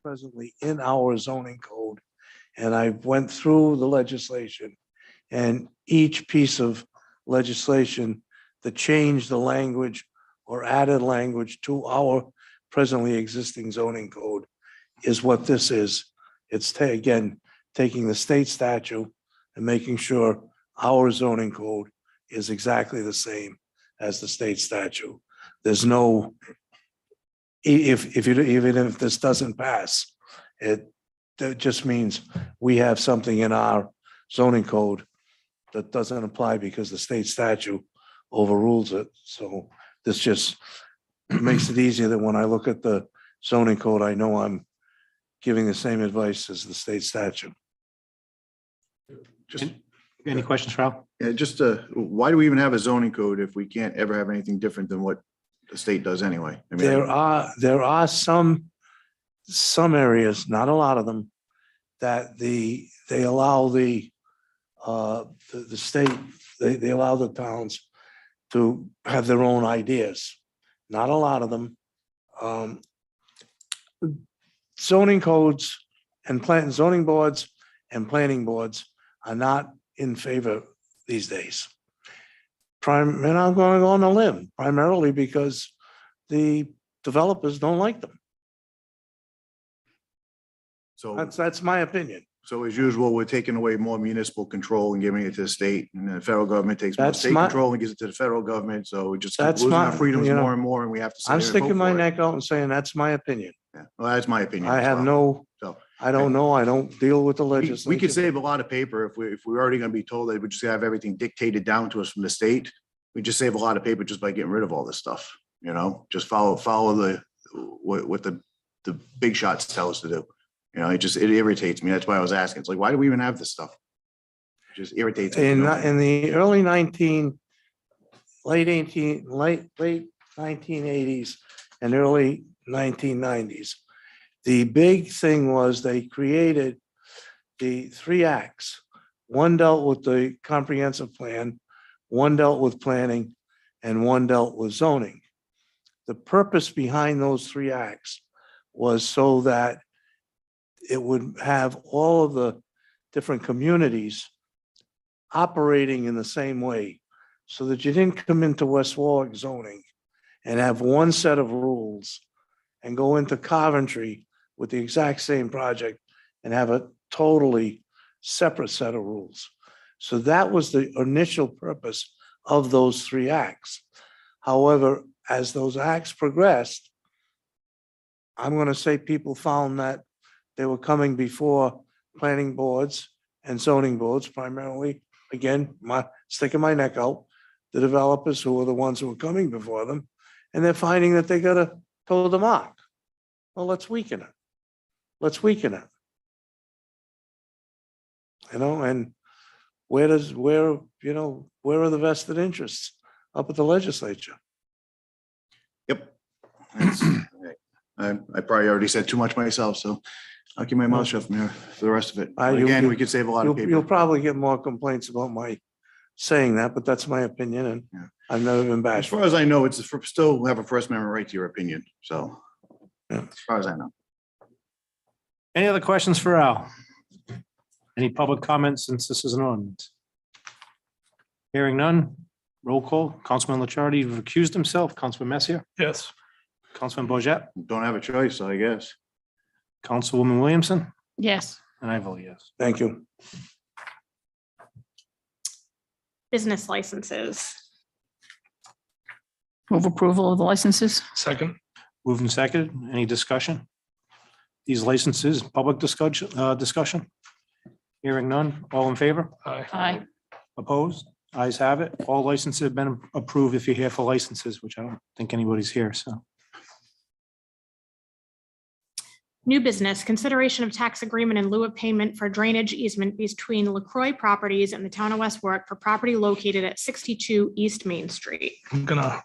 Presently in our zoning code, and I went through the legislation, and each piece of legislation that changed the language or added language to our presently existing zoning code is what this is. It's again, taking the state statute and making sure our zoning code is exactly the same as the state statute. There's no, even if this doesn't pass, that just means we have something in our zoning code that doesn't apply because the state statute overrules it. So this just makes it easier that when I look at the zoning code, I know I'm giving the same advice as the state statute. Just any questions, Ralph? Yeah, just why do we even have a zoning code if we can't ever have anything different than what the state does anyway? I mean, There are some areas, not a lot of them, that they allow the state, they allow the towns to have their own ideas. Not a lot of them. Zoning codes and zoning boards and planning boards are not in favor these days. And I'm going to go on a limb, primarily because the developers don't like them. so That's my opinion. so as usual, we're taking away more municipal control and giving it to the state, and the federal government takes more That's state my- control and gives it to the federal government. So we just keep That's losing my- our freedoms you know, more and more, and we have to. sit I'm here and sticking vote my for it. neck out and saying that's my opinion. Yeah. Well, that's my opinion. I as have well. no, So I don't know. I don't deal with the we legislature. could save a lot of paper if we're already going to be told that we just have everything dictated down to us from the state. We just save a lot of paper just by getting rid of all this stuff. You know, just follow what the big shots tell us to do. You know, it irritates me. That's why I was asking. It's like, why do we even have this stuff? It just irritates me. In the early late 1980s and early 1990s, the big thing was they created the 3 acts. One dealt with the comprehensive plan, one dealt with planning, and one dealt with zoning. The purpose behind those 3 acts was so that it would have all of the different communities operating in the same way, so that you didn't come into West Warwick zoning and have one set of rules and go into Coventry with the exact same project and have a totally separate set of rules. So that was the initial purpose of those 3 acts. However, as those acts progressed, I'm going to say people found that they were coming before planning boards and zoning boards primarily. Again, sticking my neck out, the developers who were the ones who were coming before them, and they're finding that they got to toe the mark. Well, let's weaken it. Let's weaken it. You know, and where are the vested interests? Up at the legislature. Yep. I probably already said too much myself, so I'll keep my mouth shut from here for the rest of it. Again, we could save a lot of You'll paper. probably get more complaints about my saying that, but that's my opinion, and Yeah. I've never been As bashful. far as I know, still have a First Amendment right to your opinion. So Yeah. as far as I know. Any other questions for Al? Any public comments since this is an ordinance? Hearing none, roll call. Councilman Licciardi recused himself. Councilman Messier, Yes. Councilman Bourget, Don't have a choice, I guess. Councilwoman Williamson, Yes. and I vote yes. Thank you. Business licenses. Move approval of the licenses. Second. Moved and seconded. Any discussion? These licenses, public discussion? Hearing none. All in favor? Aye. Aye. Opposed? Ayes have it. All licenses have been approved if you're here for licenses, which I don't think anybody's here, so. New business, consideration of tax agreement in lieu of payment for drainage easement between LaCroix Properties and the town of West Warwick for property located at 62 East Main Street. I'm gonna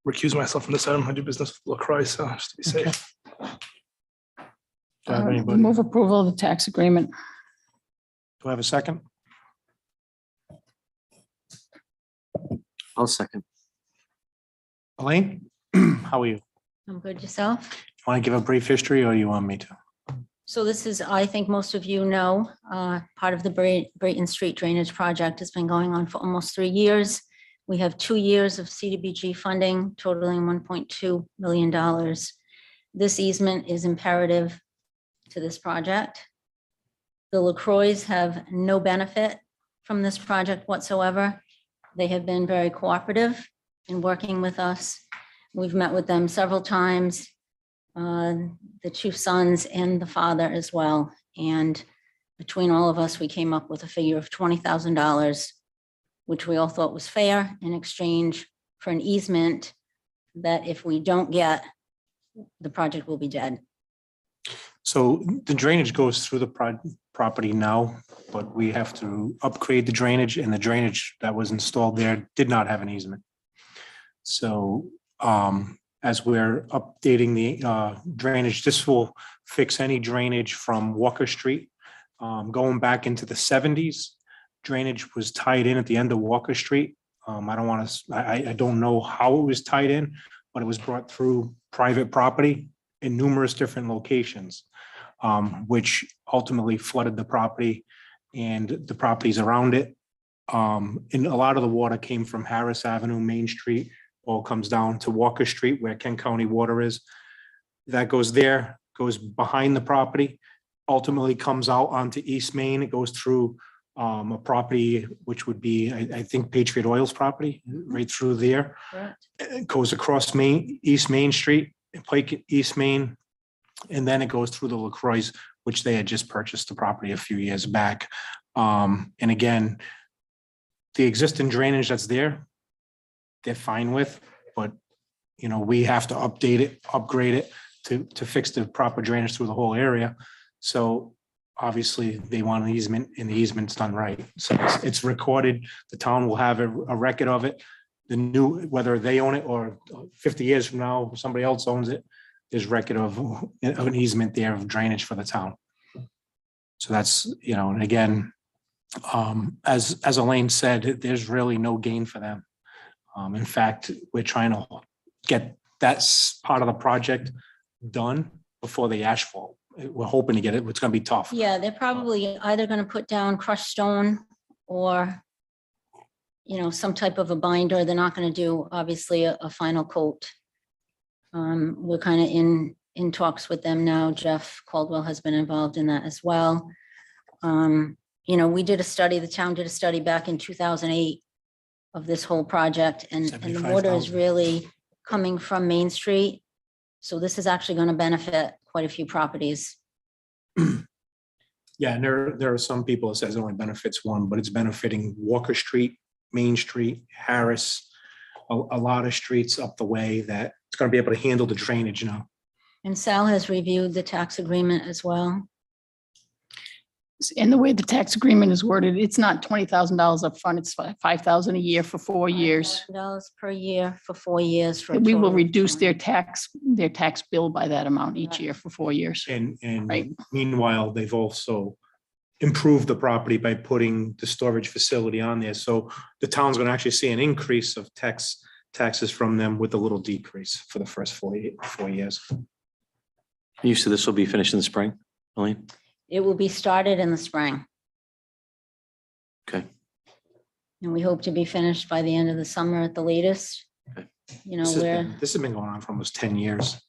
recuse myself from this item. I do business with LaCroix, so just to be safe. Do I have anybody? Move approval of the tax agreement. Do I have a second? I'll second. Elaine, how are you? I'm good. Yourself? Want to give a brief history or you want me to? So this is, I think most of you know, part of the Brayton Street Drainage Project has been going on for almost 3 years. We have 2 years of CDBG funding totaling $1.2 million. This easement is imperative to this project. The LaCroix have no benefit from this project whatsoever. They have been very cooperative in working with us. We've met with them several times, the two sons and the father as well. And between all of us, we came up with a figure of $20,000, which we all thought was fair in exchange for an easement that if we don't get, the project will be dead. So the drainage goes through the property now, but we have to upgrade the drainage, and the drainage that was installed there did not have an easement. So as we're updating the drainage, this will fix any drainage from Walker Street. Going back into the 70s, drainage was tied in at the end of Walker Street. I don't want to, I don't know how it was tied in, but it was brought through private property in numerous different locations, which ultimately flooded the property and the properties around it. And a lot of the water came from Harris Avenue, Main Street, all comes down to Walker Street where Kent County Water is. That goes there, goes behind the property, ultimately comes out onto East Main. It goes through a property, which would be, I think, Patriot Oil's property, right through there. Correct. It goes across East Main Street, Pike East Main, and then it goes through the LaCroix, which they had just purchased the property a few years back. And again, the existing drainage that's there, they're fine with, but you know, we have to update it, upgrade it to fix the proper drainage through the whole area. So obviously they want an easement, and the easement's done right. So it's recorded. The town will have a record of it. The new, whether they own it or 50 years from now, somebody else owns it, there's record of an easement there of drainage for the town. So that's, you know, and again, as Elaine said, there's really no gain for them. In fact, we're trying to get that part of the project done before the asphalt. We're hoping to get it. It's going to be tough. Yeah, they're probably either going to put down crushed stone or, you know, some type of a binder. They're not going to do, obviously, a final coat. We're kind of in talks with them now. Jeff Caldwell has been involved in that as well. You know, we did a study, the town did a study back in 2008 of this whole project, and the water is 75,000. really coming from Main Street. So this is actually going to benefit quite a few properties. Yeah, and there are some people that says it only benefits one, but it's benefiting Walker Street, Main Street, Harris, a lot of streets up the way that it's going to be able to handle the drainage now. And Sal has reviewed the tax agreement as well. And the way the tax agreement is worded, it's not $20,000 up front. It's $5,000 a year for 4 years. $5,000 per year for 4 years. For a We will total of reduce 20. their tax bill by that amount each year for 4 years. And Right. meanwhile, they've also improved the property by putting the storage facility on there. So the town's going to actually see an increase of taxes from them with a little decrease for the first 4 years. You said this will be finished in the spring, Elaine? It will be started in the spring. Okay. And we hope to be finished by the end of the summer at the latest. Okay. You know, This has been going on for almost 10 years.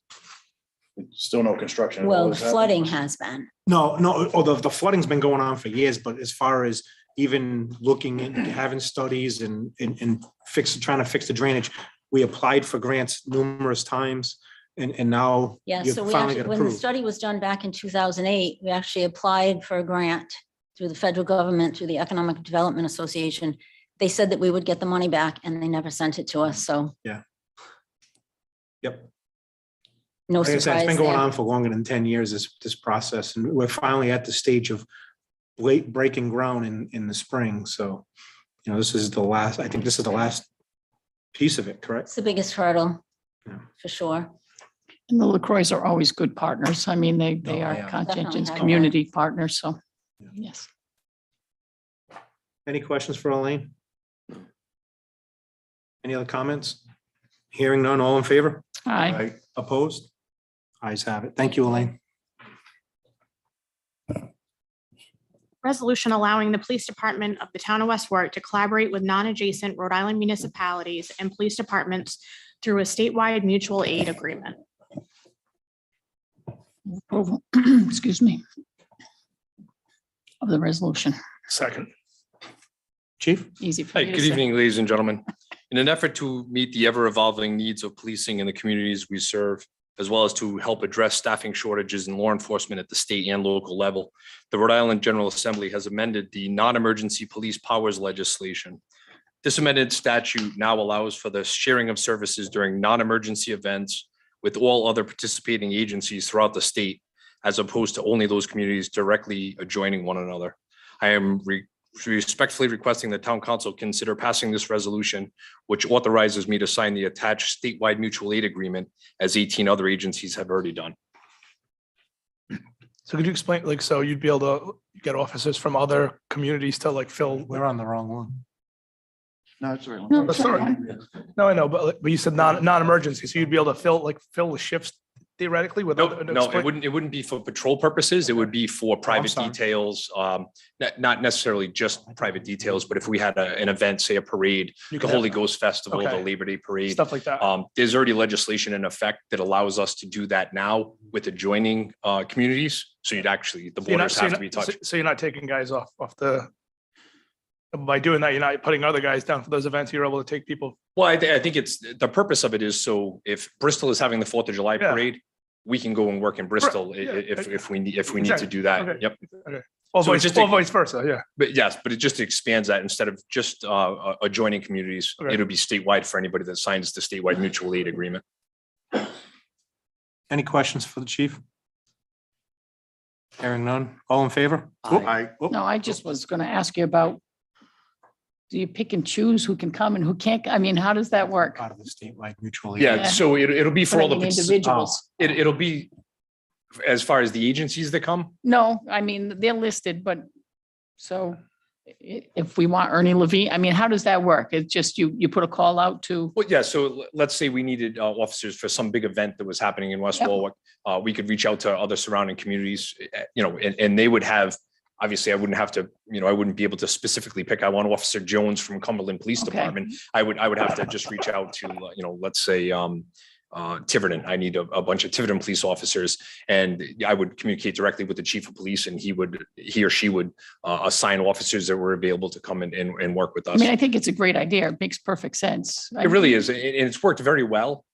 Still no construction. well, flooding has been. No, the flooding's been going on for years, but as far as even looking and having studies and trying to fix the drainage, we applied for grants numerous times, and now Yeah, you so we finally actually, got when the approved. study was done back in 2008, we actually applied for a grant through the federal government, through the Economic Development Association. They said that we would get the money back, and they never sent it to us, so Yep. no Like I said, surprise it's been going there. on for longer than 10 years, this process, and we're finally at the stage of breaking ground in the spring. So, you know, this is the last, I think this is the last piece of it, correct? It's the biggest hurdle. for sure. And the LaCroix are always good partners. I mean, they No, are yeah. conscientious Definitely have community partners, so, yes. Any questions for Elaine? Any other comments? Hearing none, all in favor? Aye. Opposed? Ayes have it. Thank you, Elaine. Resolution allowing the police department of the town of West Warwick to collaborate with non-adjacent Rhode Island municipalities and police departments through a statewide mutual aid agreement. Approval, excuse me, of the resolution. Second. Chief? Easy for Hi, you to good say. evening, ladies and gentlemen. In an effort to meet the ever-evolving needs of policing in the communities we serve, as well as to help address staffing shortages in law enforcement at the state and local level, the Rhode Island General Assembly has amended the non-emergency police powers legislation. This amended statute now allows for the sharing of services during non-emergency events with all other participating agencies throughout the state, as opposed to only those communities directly adjoining one another. I am respectfully requesting the town council consider passing this resolution, which authorizes me to sign the attached statewide mutual aid agreement, as 18 other agencies have already done. So could you explain, like, so you'd be able to get officers from other communities to like fill? We're on the wrong one. No, Oh, sorry. No, I know, but you said non-emergency, so you'd be able to fill the shifts theoretically with. No, it wouldn't be for patrol purposes. It would be for private sorry. details, not necessarily just private details, but if we had an event, say a parade, You the could Holy have Ghost Festival, the Okay. Labor Day Parade. Stuff like that. There's already legislation in effect that allows us to do that now with adjoining communities. So you'd actually, the So you're not- borders so have you're to be not- touched. So you're not taking guys off the, by doing that, you're not putting other guys down for those events. You're able to take people. Well, I think it's, the purpose of it is so if Bristol is having the 4th of July Yeah. parade, we can go and work in Bristol yeah. if we need to Exactly. do that. Okay. Yep. Or So it's just a- vice versa, yeah. But yes, but it just expands that instead of just adjoining communities, Okay. it'll be statewide for anybody that signs the statewide mutual aid agreement. Any questions for the chief? Hearing none, all in favor? No, I just was gonna ask you about, do you pick and choose who can come and who can't? I mean, how does that work? Out of the statewide mutual aid. Yeah, Yeah. so it'll be for But I all the, mean, partic- individuals. it'll be as far as the agencies that come. No, I mean, they're listed, but so if we want Ernie Levine, I mean, how does that work? It's just you put a call out to, Well, yeah, so let's say we needed officers for some big event that was happening in West Yep. Warwick. We could reach out to other surrounding communities, and they would have, obviously, I wouldn't have to, I wouldn't be able to specifically pick, I want Officer Jones from Cumberland Police Okay. Department. I would have to just reach out to, let's say, Tiverton. I need a bunch of Tiverton police officers, and I would communicate directly with the chief of police, and he or she would assign officers that were available to come and work with I us. mean, I think it's a great idea. It makes perfect sense. It really is, and it's worked very well.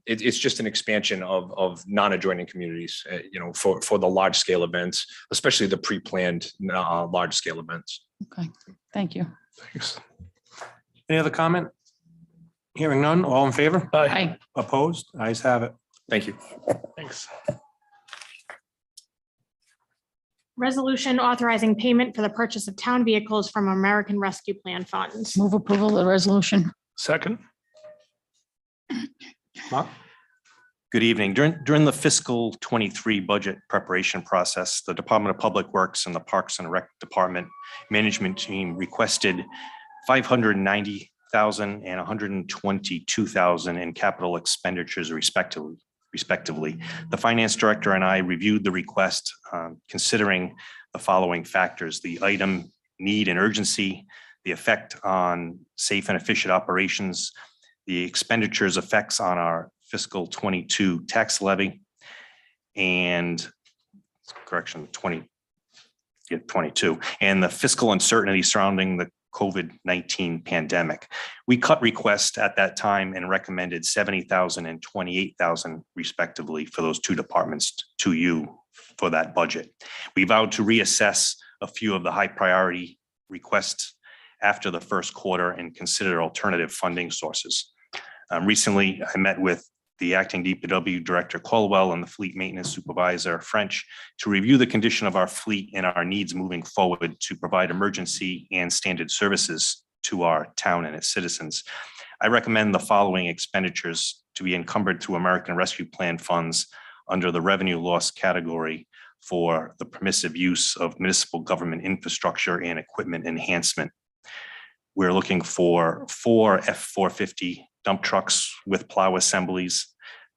It's just an expansion of non-adjoining communities, for the large scale events, especially the pre-planned large scale events. Okay, thank you. Thanks. Any other comment? Hearing none, all in favor? Aye. Opposed? Ayes have it. Thank you. Thanks. Resolution authorizing payment for the purchase of town vehicles from American Rescue Plan funds. Move approval of the resolution. Second. Mark? Good evening. During the fiscal 23 budget preparation process, the Department of Public Works and the Parks and Rec Department management team requested $590,000 and $122,000 in capital expenditures respectively. The finance director and I reviewed the request, considering the following factors: the item need and urgency, the effect on safe and efficient operations, the expenditures effects on our fiscal 22 tax levy, and 22, and the fiscal uncertainty surrounding the COVID-19 pandemic. We cut requests at that time and recommended $70,000 and $28,000 respectively for those two departments to you for that budget. We vowed to reassess a few of the high priority requests after the first quarter and consider alternative funding sources. Recently, I met with the acting DPW Director Colwell and the Fleet Maintenance Supervisor French to review the condition of our fleet and our needs moving forward to provide emergency and standard services to our town and its citizens. I recommend the following expenditures to be encumbered through American Rescue Plan funds under the revenue loss category for the permissive use of municipal government infrastructure and equipment enhancement. We're looking for 4 F-450 dump trucks with plow assemblies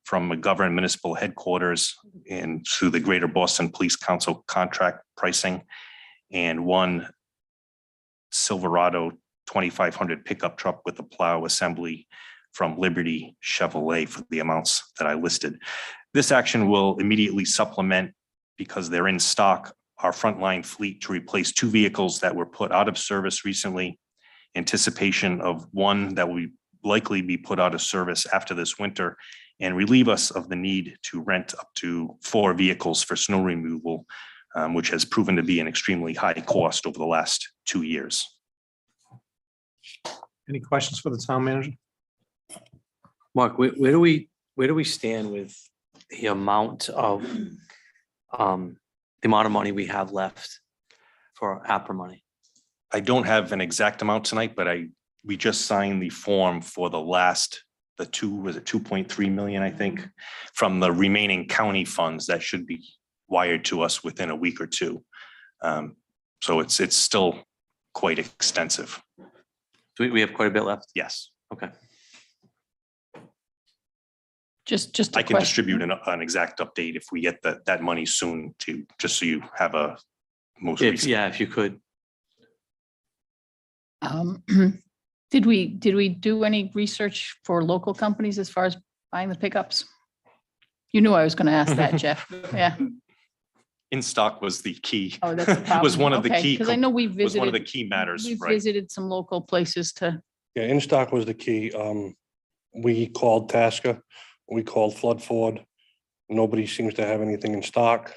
from McGovern Municipal Headquarters and through the Greater Boston Police Council contract pricing, and 1 Silverado 2500 pickup truck with a plow assembly from Liberty Chevrolet for the amounts that I listed. This action will immediately supplement, because they're in stock, our frontline fleet to replace 2 vehicles that were put out of service recently, anticipation of 1 that will likely be put out of service after this winter, and relieve us of the need to rent up to 4 vehicles for snow removal, which has proven to be an extremely high cost over the last 2 years. Any questions for the town manager? Mark, where do we stand with the amount of money we have left for APRA money? I don't have an exact amount tonight, but we just signed the form for was it 2.3 million, I think, from the remaining county funds that should be wired to us within a week or 2. So it's still quite extensive. Do we have quite a bit left? Yes. Okay. Just a I can question. distribute an exact update if we get that money soon, to just so you have a most recent. Yeah, if you could. Did we do any research for local companies as far as buying the pickups? You knew I was going to ask that, Jeff. Yeah. In stock was the key. Oh, that's the problem. Was one of the key. Because I know we Was one of the visited, key matters, we right? visited some local places to, Yeah, in stock was the key. We called Tasca, we called Flood Ford. Nobody seems to have anything in stock.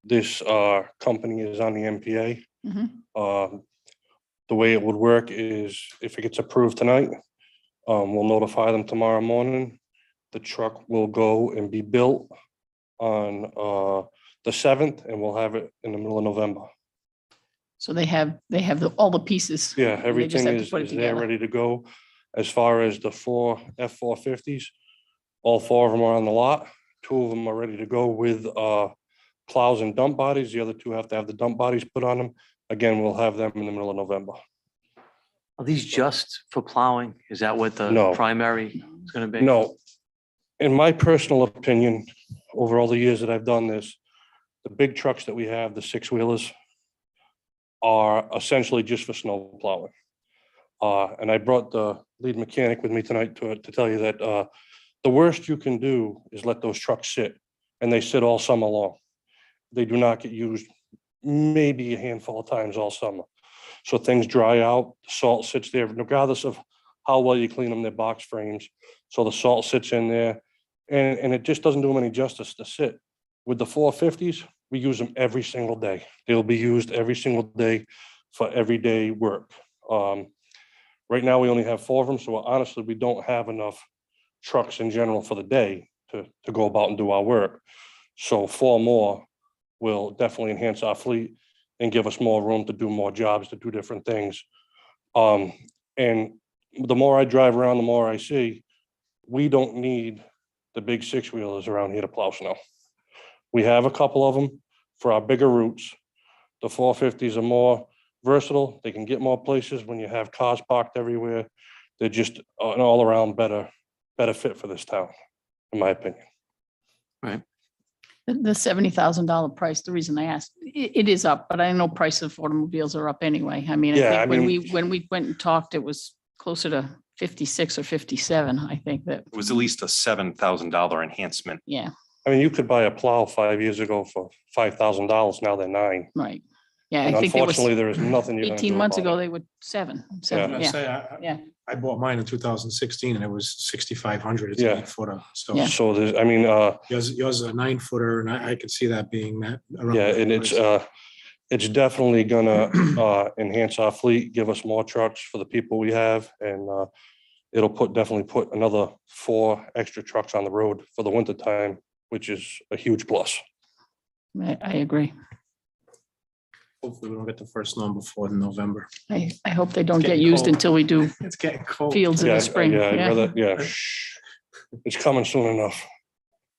This company is on the MPA. Mhm. The way it would work is if it gets approved tonight, we'll notify them tomorrow morning. The truck will go and be built on the 7th, and we'll have it in the middle of November. so they have all the pieces. Yeah, They just everything have to is put it there, together. ready to go. As far as the 4 F-450s, all 4 of them are on the lot. 2 of them are ready to go with plows and dump bodies. The other 2 have to have the dump bodies put on them. Again, we'll have them in the middle of November. Are these just for plowing? Is that what the No. primary is going to be? No, in my personal opinion, over all the years that I've done this, the big trucks that we have, the 6-wheelers, are essentially just for snow plowing. And I brought the lead mechanic with me tonight to tell you that the worst you can do is let those trucks sit, and they sit all summer long. They do not get used maybe a handful of times all summer. So things dry out, the salt sits there, regardless of how well you clean them, their box frames. So the salt sits in there, and it just doesn't do them any justice to sit. With the 450s, we use them every single day. They'll be used every single day for everyday work. Right now, we only have 4 of them, so honestly, we don't have enough trucks in general for the day to go about and do our work. So 4 more will definitely enhance our fleet and give us more room to do more jobs, to do different things. And the more I drive around, the more I see, we don't need the big 6-wheelers around here to plow snow. We have a couple of them for our bigger routes. The 450s are more versatile. They can get more places when you have cars parked everywhere. They're just an all-around better fit for this town, in my opinion. The $70,000 price, the reason I asked, it is up, but I know price of automobiles are up anyway. I mean, Yeah, I I think mean- when we went and talked, it was closer to 56 or 57, I think that, It was at least a $7,000 enhancement. yeah, I mean, you could buy a plow 5 years ago for $5,000. Now they're $9,000. right. Yeah, And I think it was unfortunately, there is nothing you're gonna do 18 months about ago, it. they were seven, I yeah. Yeah. I bought mine in 2016 and it was 6,500. It's Yeah. an 8-footer. So Yeah. So there's, I mean, yours is a 9-footer and I could see that being that. around yeah, that and price. it's definitely gonna enhance our fleet, give us more trucks for the people we have, and it'll definitely put another 4 extra trucks on the road for the winter time, which is a huge plus. I agree. Hopefully we don't get the first one before November. I hope they don't get Getting used cold. until we do It's getting cold. fields in Yeah, the spring. yeah, I'd Yeah. rather, yeah, shh. It's coming soon enough.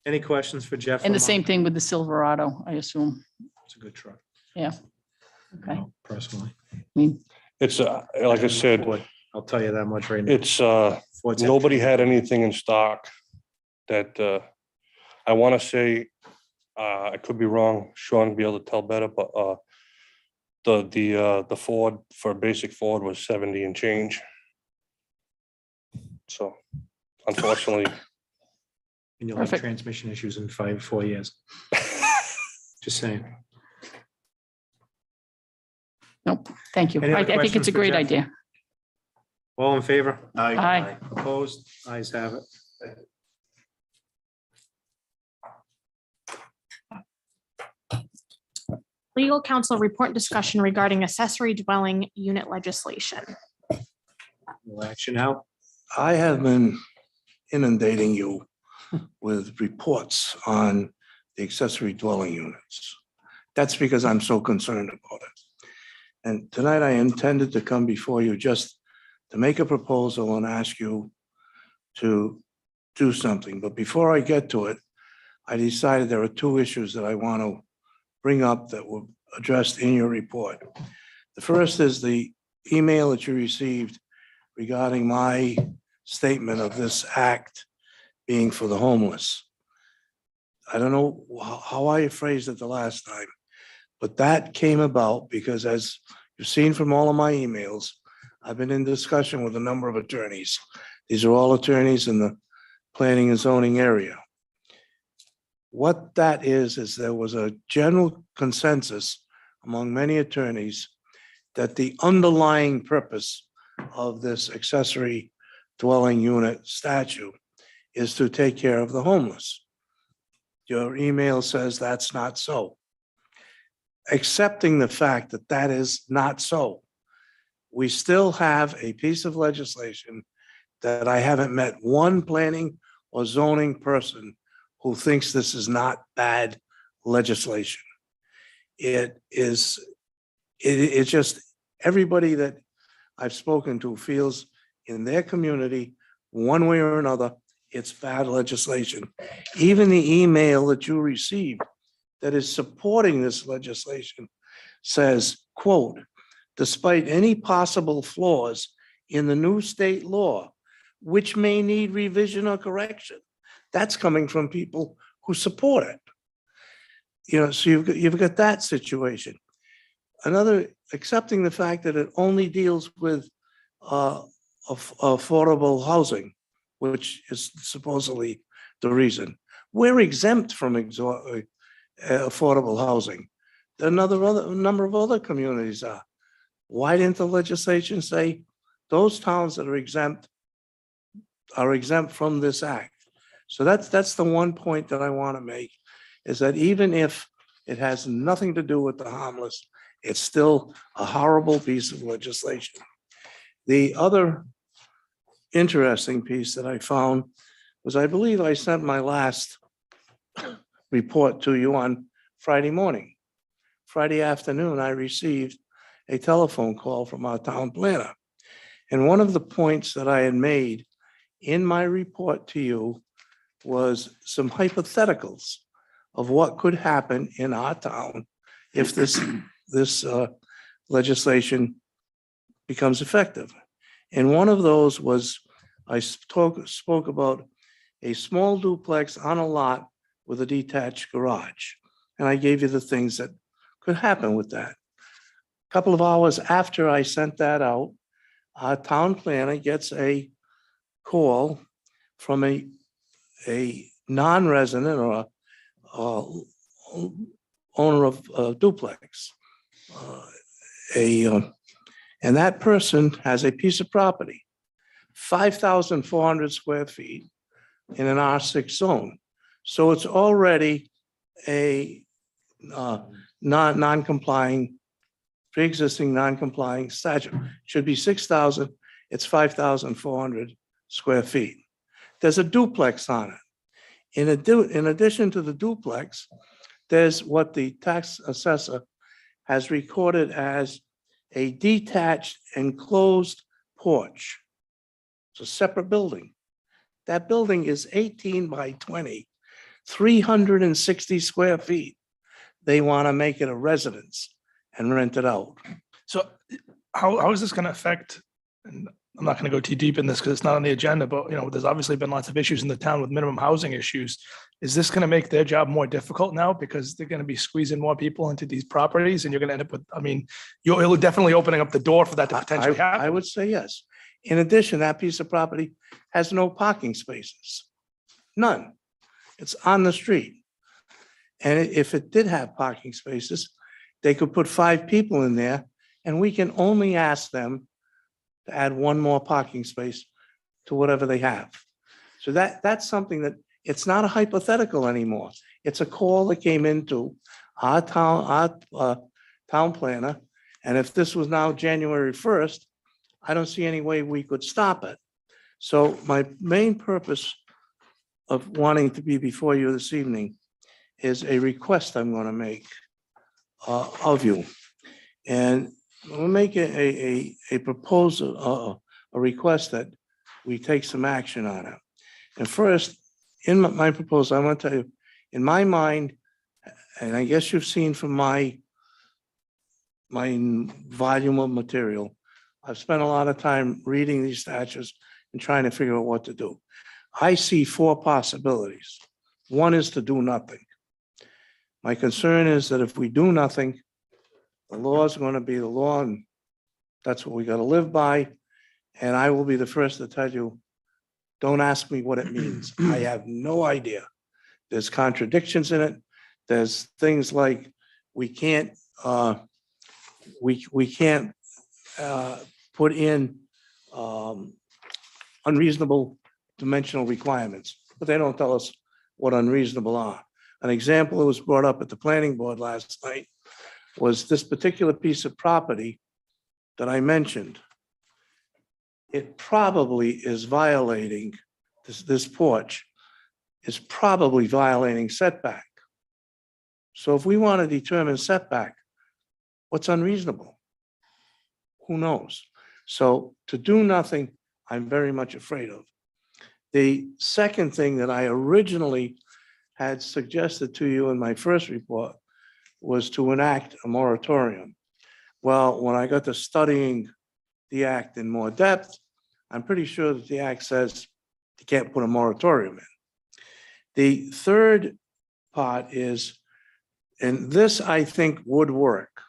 Any questions for Jeff? And or the same Mark? thing with the Silverado, I assume. It's a good truck. Yeah. Okay. Personally. I mean, It's, like I said, Ford, I'll tell you that much right now. it's, Ford's nobody actually- had anything in stock that, I want to say, I could be wrong, Sean will be able to tell better, but, the Ford, for a basic Ford was 70 and change. So unfortunately, And you'll have Perfect. transmission issues in 4 years. Just saying. nope, thank you. Any other I think questions it's a for great Jeff? idea. All in favor? Aye. Opposed? Ayes have it. Legal counsel report discussion regarding accessory dwelling unit legislation. No action now. I have been inundating you with reports on the accessory dwelling units. That's because I'm so concerned about it. And tonight I intended to come before you just to make a proposal and ask you to do something. But before I get to it, I decided there are two issues that I want to bring up that were addressed in your report. The first is the email that you received regarding my statement of this act being for the homeless. I don't know how I phrased it the last time, but that came about because, as you've seen from all of my emails, I've been in discussion with a number of attorneys. These are all attorneys in the planning and zoning area. What that is there was a general consensus among many attorneys that the underlying purpose of this accessory dwelling unit statute is to take care of the homeless. Your email says that's not so. Accepting the fact that that is not so, we still have a piece of legislation that I haven't met one planning or zoning person who thinks this is not bad legislation. It's just everybody that I've spoken to feels in their community, one way or another, it's bad legislation. Even the email that you received that is supporting this legislation says, quote, despite any possible flaws in the new state law, which may need revision or correction. That's coming from people who support it. You know, so you've got that situation. Another, accepting the fact that it only deals with affordable housing, which is supposedly the reason. We're exempt from affordable housing. Another number of other communities are. Why didn't the legislation say those towns that are exempt from this act? So that's the one point that I want to make, is that even if it has nothing to do with the homeless, it's still a horrible piece of legislation. The other interesting piece that I found was, I believe I sent my last report to you on Friday morning. Friday afternoon, I received a telephone call from our town planner. And one of the points that I had made in my report to you was some hypotheticals of what could happen in our town if this legislation becomes effective. And one of those was, I spoke about a small duplex on a lot with a detached garage. And I gave you the things that could happen with that. A couple of hours after I sent that out, our town planner gets a call from a non-resident or owner of a duplex. And that person has a piece of property, 5,400 square feet in an R6 zone. So it's already a non-complying, pre-existing non-complying statute. Should be 6,000, it's 5,400 square feet. There's a duplex on it. In addition to the duplex, there's what the tax assessor has recorded as a detached enclosed porch. It's a separate building. That building is 18 by 20, 360 square feet. They want to make it a residence and rent it out. So how is this going to affect, and I'm not going to go too deep in this because it's not on the agenda, but there's obviously been lots of issues in the town with minimum housing issues. Is this going to make their job more difficult now because they're going to be squeezing more people into these properties and you're going to end up with, you're definitely opening up the door for that to potentially I happen. would say yes. In addition, that piece of property has no parking spaces. None. It's on the street. And if it did have parking spaces, they could put 5 people in there and we can only ask them to add 1 more parking space to whatever they have. So that's something that, it's not a hypothetical anymore. It's a call that came into our town planner. And if this was now January 1st, I don't see any way we could stop it. So my main purpose of wanting to be before you this evening is a request I'm going to make of you. And we'll make a proposal, a request that we take some action on it. And first, in my proposal, I want to tell you, in my mind, and I guess you've seen from my volume of material, I've spent a lot of time reading these statutes and trying to figure out what to do. I see 4 possibilities. One is to do nothing. My concern is that if we do nothing, the law is going to be the law, and that's what we got to live by. And I will be the first to tell you, don't ask me what it means. I have no idea. There's contradictions in it. There's things like we can't put in unreasonable dimensional requirements, but they don't tell us what unreasonable are. An example that was brought up at the planning board last night was this particular piece of property that I mentioned. It probably is violating, this porch is probably violating setback. So if we want to determine setback, what's unreasonable? Who knows? So to do nothing, I'm very much afraid of. The second thing that I originally had suggested to you in my first report was to enact a moratorium. Well, when I got to studying the act in more depth, I'm pretty sure that the act says you can't put a moratorium in. The third part is, and this I think would work.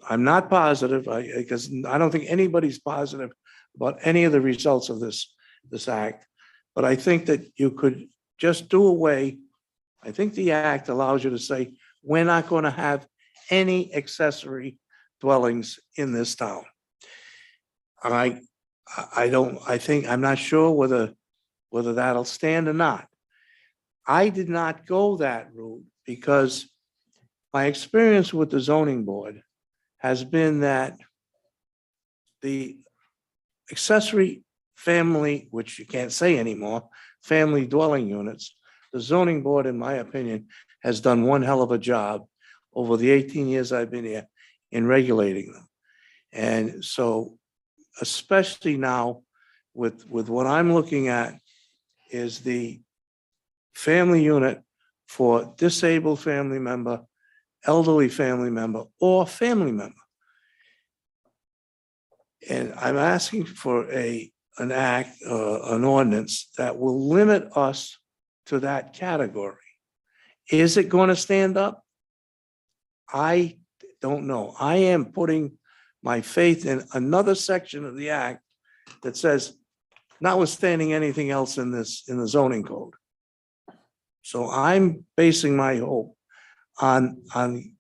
I'm not positive, because I don't think anybody's positive about any of the results of this act, but I think that you could just do away. I think the act allows you to say, we're not going to have any accessory dwellings in this town. I'm not sure whether that'll stand or not. I did not go that route because my experience with the zoning board has been that the accessory family, which you can't say anymore, family dwelling units, the zoning board, in my opinion, has done one hell of a job over the 18 years I've been here in regulating them. And so, especially now with what I'm looking at is the family unit for disabled family member, elderly family member, or family member. And I'm asking for an act, an ordinance that will limit us to that category. Is it going to stand up? I don't know. I am putting my faith in another section of the act that says, notwithstanding anything else in the zoning code. So I'm basing my hope on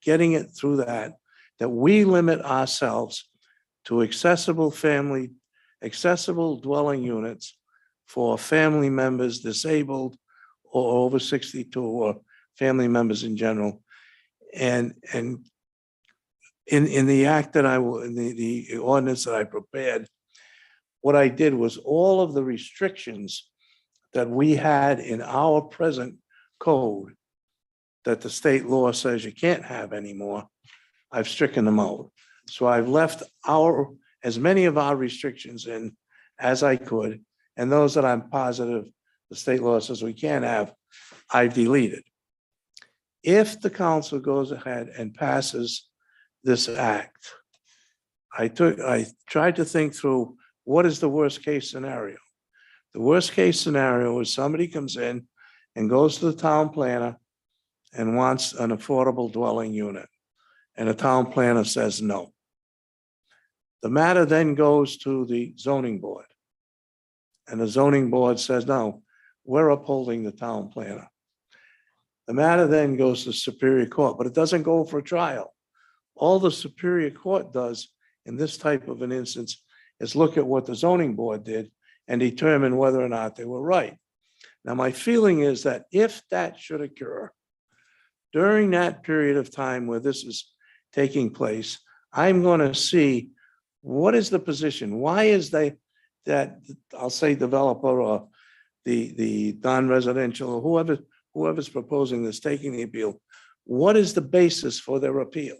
getting it through that we limit ourselves to accessible dwelling units for family members, disabled or over 62, or family members in general. And in the act that in the ordinance that I prepared, what I did was all of the restrictions that we had in our present code that the state law says you can't have anymore, I've stricken them out. So I've left as many of our restrictions in as I could, and those that I'm positive the state law says we can't have, I've deleted. If the council goes ahead and passes this act, I tried to think through what is the worst case scenario. The worst case scenario is somebody comes in and goes to the town planner and wants an affordable dwelling unit, and the town planner says no. The matter then goes to the zoning board, and the zoning board says, no, we're upholding the town planner. The matter then goes to Superior Court, but it doesn't go for trial. All the Superior Court does in this type of an instance is look at what the zoning board did and determine whether or not they were right. Now, my feeling is that if that should occur during that period of time where this is taking place, I'm going to see what is the position. Why is that I'll say developer or the non-residential or whoever's proposing this, taking the appeal, what is the basis for their appeal?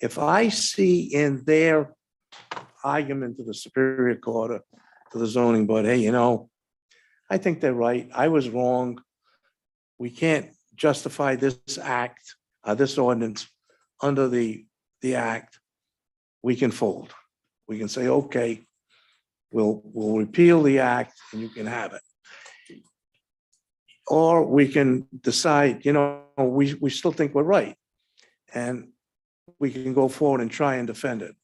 If I see in their argument to the Superior Court or to the zoning board, hey, I think they're right. I was wrong. We can't justify this act, this ordinance under the act. We can fold. We can say, okay, we'll repeal the act and you can have it. Or we can decide, we still think we're right. And we can go forward and try and defend it.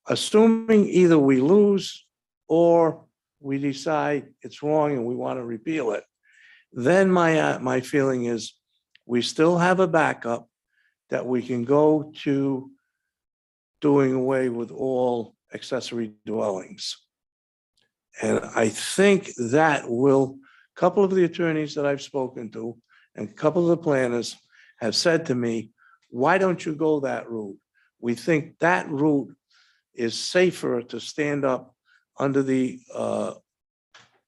Assuming either we lose or we decide it's wrong and we want to repeal it, then my feeling is we still have a backup that we can go to doing away with all accessory dwellings. And I think that will, a couple of the attorneys that I've spoken to and a couple of the planners have said to me, why don't you go that route? We think that route is safer to stand up under the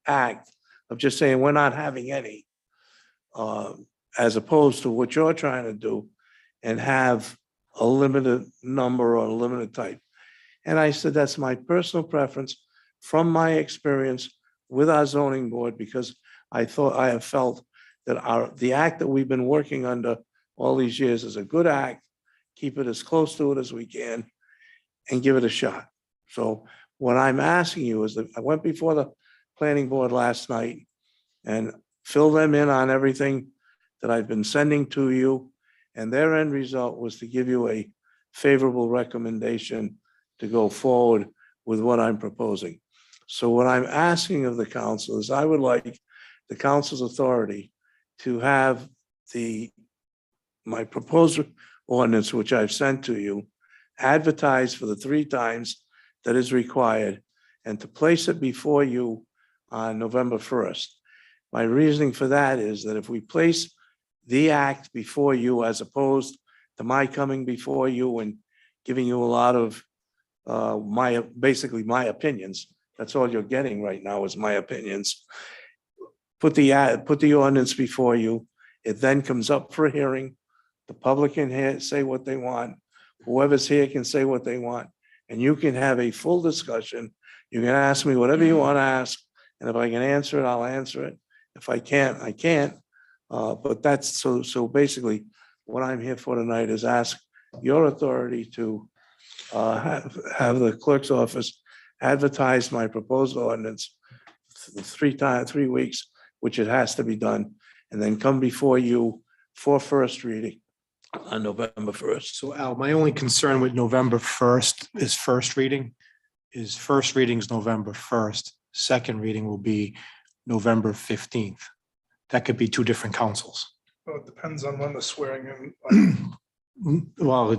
act of just saying we're not having any, as opposed to what you're trying to do and have a limited number or a limited type. And I said, that's my personal preference from my experience with our zoning board, because I have felt that the act that we've been working under all these years is a good act. Keep it as close to it as we can and give it a shot. So what I'm asking you is that I went before the planning board last night and filled them in on everything that I've been sending to you. And their end result was to give you a favorable recommendation to go forward with what I'm proposing. So what I'm asking of the council is I would like the council's authority to have my proposed ordinance, which I've sent to you, advertised for the 3 times that is required and to place it before you on November 1st. My reasoning for that is that if we place the act before you, as opposed to my coming before you and giving you a lot of basically my opinions, that's all you're getting right now is my opinions. Put the ordinance before you. It then comes up for a hearing. The public can say what they want. Whoever's here can say what they want. And you can have a full discussion. You can ask me whatever you want to ask. And if I can answer it, I'll answer it. If I can't, I can't. But that's so basically what I'm here for tonight is ask your authority to have the clerk's office advertise my proposed ordinance 3 weeks, which it has to be done, and then come before you for first reading on November 1st. So Al, my only concern with November 1st is first reading is November 1st. Second reading will be November 15th. That could be 2 different councils. Well, it depends on when the swearing in. Well,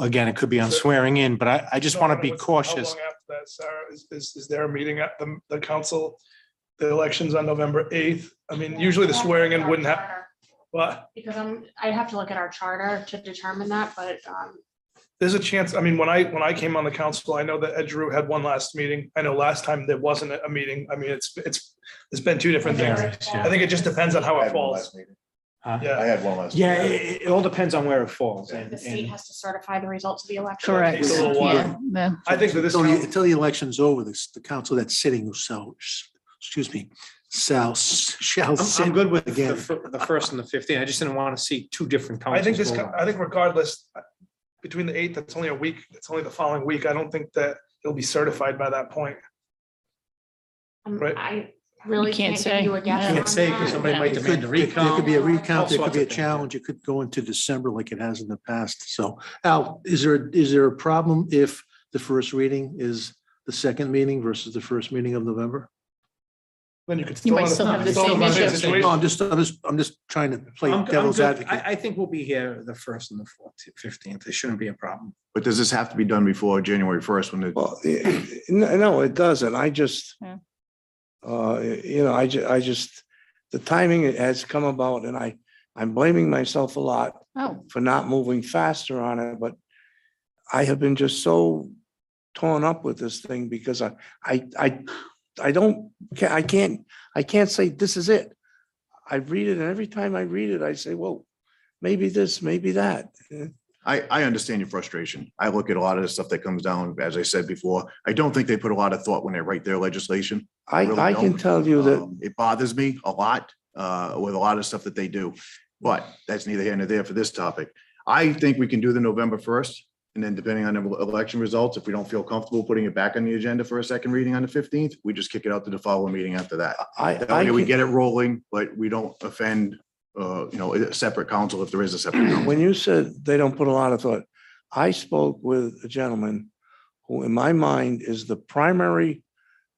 again, it could be on swearing in, but I just want to be How cautious. long after that, Sarah, is there a meeting at the council? The election's on November 8th. I mean, usually the swearing in wouldn't have, what? Because I'd have to look at our charter to determine that, but There's a chance, I mean, when I came on the council, I know that Ed Drew had one last meeting. I know last time there wasn't a meeting. I mean, it's been 2 different things. Varies, yeah. I think it just depends on how it falls. Yeah. I had one last. Yeah, it all depends on where it falls and, The state and has to certify the results of the election. Correct. Takes a little Yeah, while. yeah. I think for this, Until the election's over, the council that's sitting shall I'm sit good with again. the first and the 15th. I just didn't want to see two different I think councils. this, vote on it. I think regardless, between the 8th, that's only a week, it's only the following week. I don't think that it'll be certified by that point. Right. I really You can't can't give you a say. guess. Can't on say, that. 'cause somebody might It demand could, a there could be a recount, all recount, there could sorts be a of things, yeah. challenge, it could go into December like it has in the past. So Al, is there a problem if the first reading is the second meeting versus the first meeting of November? Then you could You still. might still have the still same have issue. situation. No, I'm just trying to play I'm devil's good. advocate. I think we'll be here the 1st and the 15th. It shouldn't be a problem. But does this have to be done before January 1st when the, Well, no, it doesn't. I just, Yeah. I just, the timing has come about and I'm blaming myself a lot Oh, for not moving faster on it, but I have been just so torn up with this thing because I can't say this is it. I read it and every time I read it, I say, well, maybe this, maybe that. I understand your frustration. I look at a lot of the stuff that comes down, as I said before, I don't think they put a lot of thought when they write their legislation. really I can don't. tell you that, It bothers me a lot with a lot of stuff that they do, but that's neither here nor there for this topic. I think we can do the November 1st. And then depending on the election results, if we don't feel comfortable putting it back on the agenda for a second reading on the 15th, we just kick it out to the following meeting after that. That way we can- get it rolling, but we don't offend, a separate council if there is a separate council. when you said they don't put a lot of thought, I spoke with a gentleman who in my mind is the primary,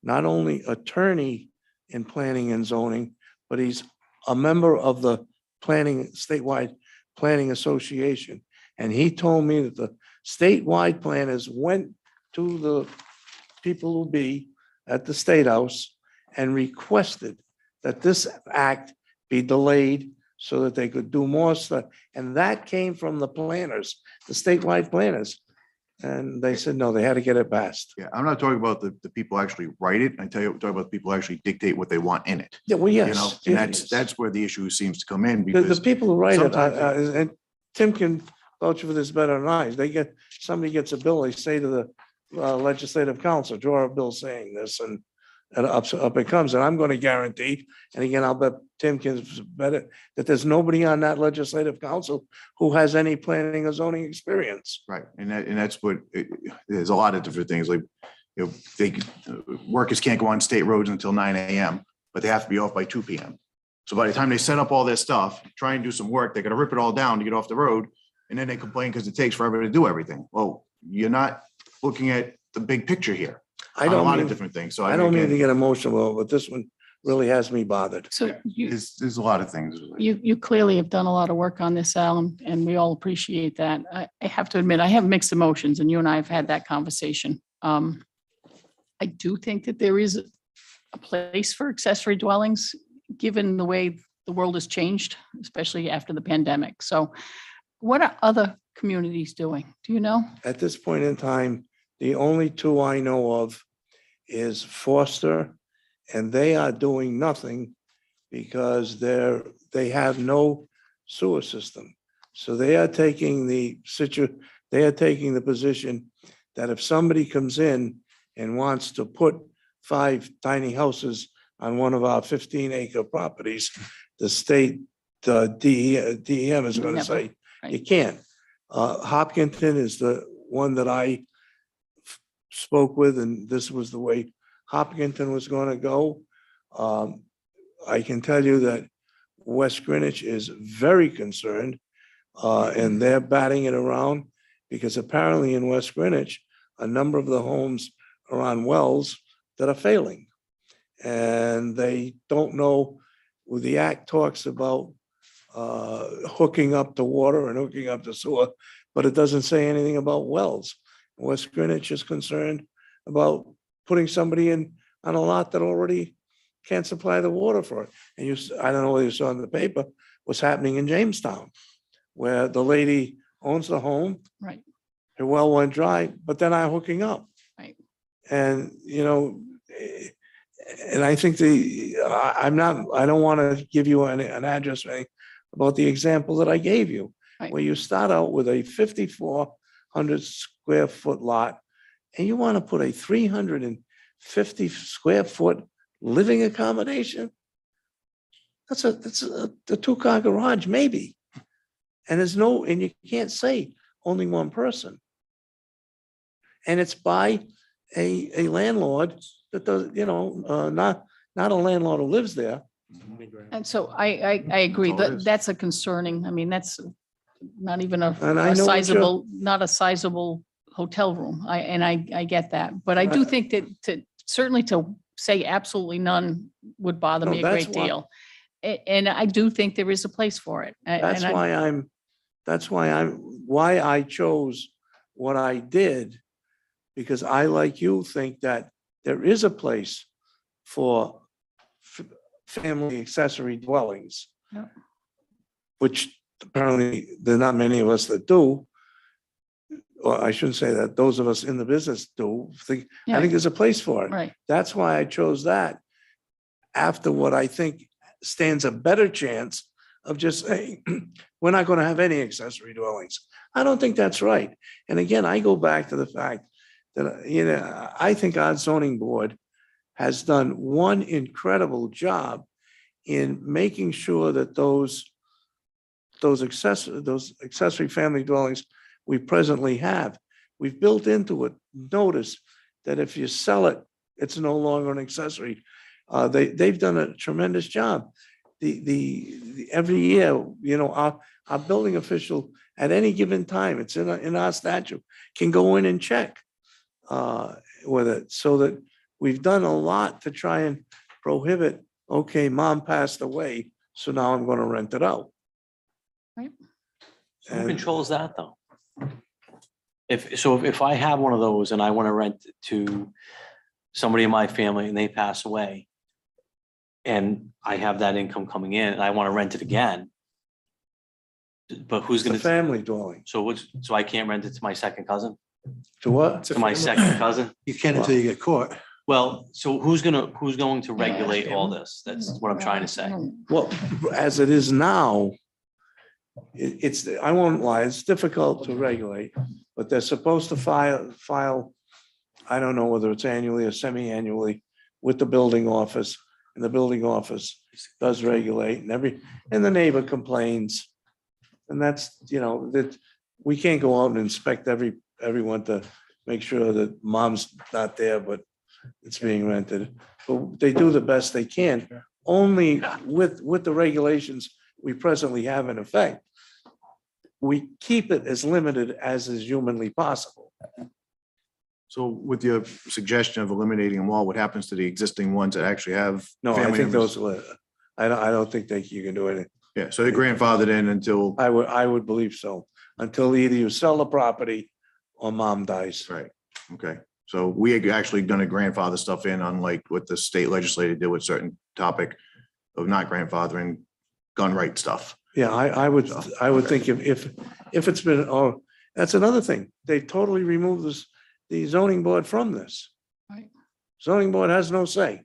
not only attorney in planning and zoning, but he's a member of the statewide planning association. And he told me that the statewide planners went to the people who be at the State House and requested that this act be delayed so that they could do more stuff. And that came from the planners, the statewide planners. And they said, no, they had to get it passed. Yeah, I'm not talking about the people actually write it. I'm talking about the people who actually dictate what they want in it. Yeah, well, You know, yes. and yes. that's where the issue seems to come in The because people who write it, sometimes and Tim can vouch for this better than I, somebody gets a bill, they say to the legislative council, draw a bill saying this, and up it comes, and I'm gonna guarantee, and again, I'll bet Tim can bet it, that there's nobody on that legislative council who has any planning or zoning experience. right, and that's what, there's a lot of different things, like, workers can't go on state roads until 9 AM, but they have to be off by 2 PM. So by the time they set up all this stuff, try and do some work, they're gonna rip it all down to get off the road, and then they complain because it takes forever to do everything. Well, you're not looking at the big picture here. I on a don't lot of mean, different things, so I don't mean to again, get emotional, but this one really has me bothered. so you, there's a lot of things. you clearly have done a lot of work on this, Alan, and we all appreciate that. I have to admit, I have mixed emotions, and you and I have had that conversation. I do think that there is a place for accessory dwellings, given the way the world has changed, especially after the pandemic. So what are other communities doing? Do you know? At this point in time, the only two I know of is Foster, and they are doing nothing because they have no sewer system. So they are taking the position that if somebody comes in and wants to put 5 tiny houses on one of our 15-acre properties, the state DEM is going to Never, say, you right. can't. Hopkinton is the one that I spoke with, and this was the way Hopkinton was going to go. I can tell you that West Greenwich is very concerned, and they're batting it around because apparently in West Greenwich, a number of the homes are on wells that are failing. And they don't know, well, the act talks about hooking up the water and hooking up the sewer, but it doesn't say anything about wells. West Greenwich is concerned about putting somebody in on a lot that already can't supply the water for it. And I don't know whether you saw in the paper what's happening in Jamestown, where the lady owns the home, Right. her well went dry, but they're not hooking up. Right. And, and I think I don't want to give you an address or anything, about the example that I gave you, Right. where you start out with a 5,400 square foot lot, and you want to put a 350 square foot living accommodation? That's a two-car garage, maybe. And and you can't say only one person. And it's by a landlord that does, not a landlord who lives there. And so I agree That's all it that is. that's a concerning, I mean, that's not even And I a know what sizable, not a sizable hotel room. I get that. But I do think that certainly to say absolutely none would bother No, me a that's great why- deal. And I do think there is a place for it. That's why I chose what I did, because I, like you, think that there is a place for family accessory dwellings. Yeah. Which apparently there are not many of us that do. Or I shouldn't say that, those of us in the business do think, I Yeah. think there's a place for it. Right. That's why I chose that after what I think stands a better chance of just saying, we're not going to have any accessory dwellings. I don't think that's right. And again, I go back to the fact that, I think our zoning board has done one incredible job in making sure that those accessory family dwellings we presently have, we've built into it notice that if you sell it, it's no longer an accessory. They've done a tremendous job. Every year, our building official at any given time, it's in our statute, can go in and check with it, so that we've done a lot to try and prohibit, okay, mom passed away, so now I'm gonna rent it out. Right. Who And- controls that, though? If I have one of those and I want to rent it to somebody in my family and they pass away, and I have that income coming in and I want to rent it again, but who's It's a gonna, family dwelling. so I can't rent it to my second cousin, To what? to my second cousin? You can until you get caught. Well, so who's going to regulate all this? That's what I'm trying to say. Well, as it is now, I won't lie, it's difficult to regulate, but they're supposed to file, I don't know whether it's annually or semi-annually with the building office, and the building office does regulate, and the neighbor complains. And that's, that we can't go out and inspect everyone to make sure that mom's not there, but it's being rented. But they do the best they can, only with the regulations we presently have in effect. We keep it as limited as is humanly possible. So with your suggestion of eliminating them all, what happens to the existing ones that actually have? No, I family think members? I don't think that you can do anything. Yeah, so they're grandfathered in until, I would believe so, until either you sell the property or mom dies. right, okay. So we are actually gonna grandfather stuff in, unlike what the state legislature did with certain topic of not grandfathering gun right stuff. Yeah, I would think if it's been, that's another thing. They totally removed the zoning board from this. Right. Zoning board has no say.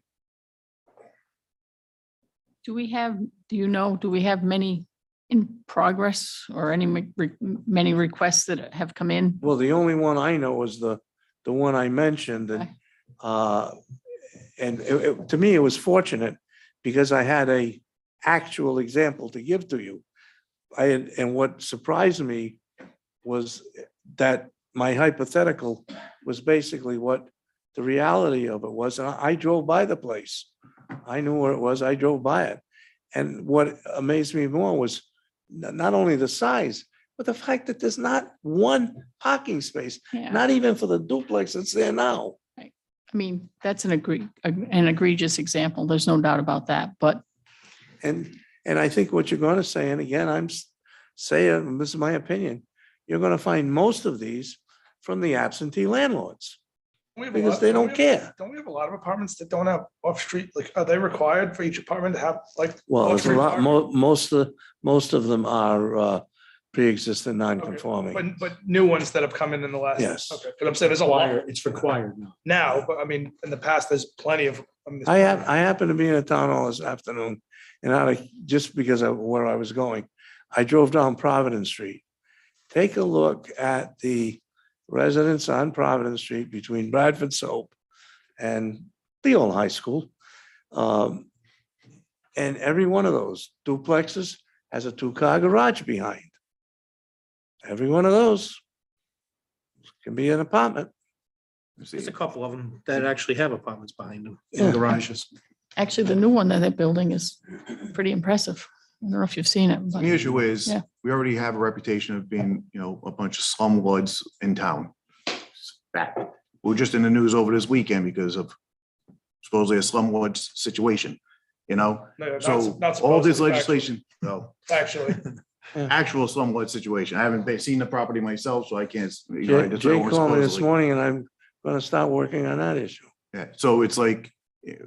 Do we have many in progress or many requests that have come in? Well, the only one I know is the one I mentioned, and to me, it was fortunate because I had a actual example to give to you. And what surprised me was that my hypothetical was basically what the reality of it was. And I drove by the place. I knew where it was. I drove by it. And what amazed me more was not only the size, but the fact that there's not one parking space, Yeah. not even for the duplex that's there now. I mean, that's an egregious example. There's no doubt about that, but And I think what you're going to say, and again, I'm saying, this is my opinion, you're going to find most of these from the absentee landlords. We have a Because lot- they don't don't we have- care. Don't we have a lot of apartments that don't have off-street, like, are they required for each apartment to have like? Well, there's a off-street lot, parking? most of them are pre-existing non-conforming. But new ones that have come in the last. Yes. Okay, because I'm saying there's a lot It's required now. now, but I mean, in the past, there's plenty of. mean, there's I plenty. happen to be in a town hall this afternoon, and just because of where I was going, I drove down Providence Street. Take a look at the residents on Providence Street between Bradford Soap and the old high school. And every one of those duplexes has a 2-car garage behind. Every one of those can be an apartment. There's a couple of them that actually have apartments behind them, Yeah. in garages. Actually, the new one that they're building is pretty impressive. I don't know if you've seen it, but The issue is, Yeah. we already have a reputation of being, a bunch of slumlords in town. We're just in the news over this weekend because of supposedly a slumlord situation, No, So not all this supposedly, legislation, no, Actually, actual slumlord situation. I haven't seen the property myself, so I can't, Jay that's Jay what called me this supposedly. morning and I'm gonna start working on that issue. Yeah, so it's like,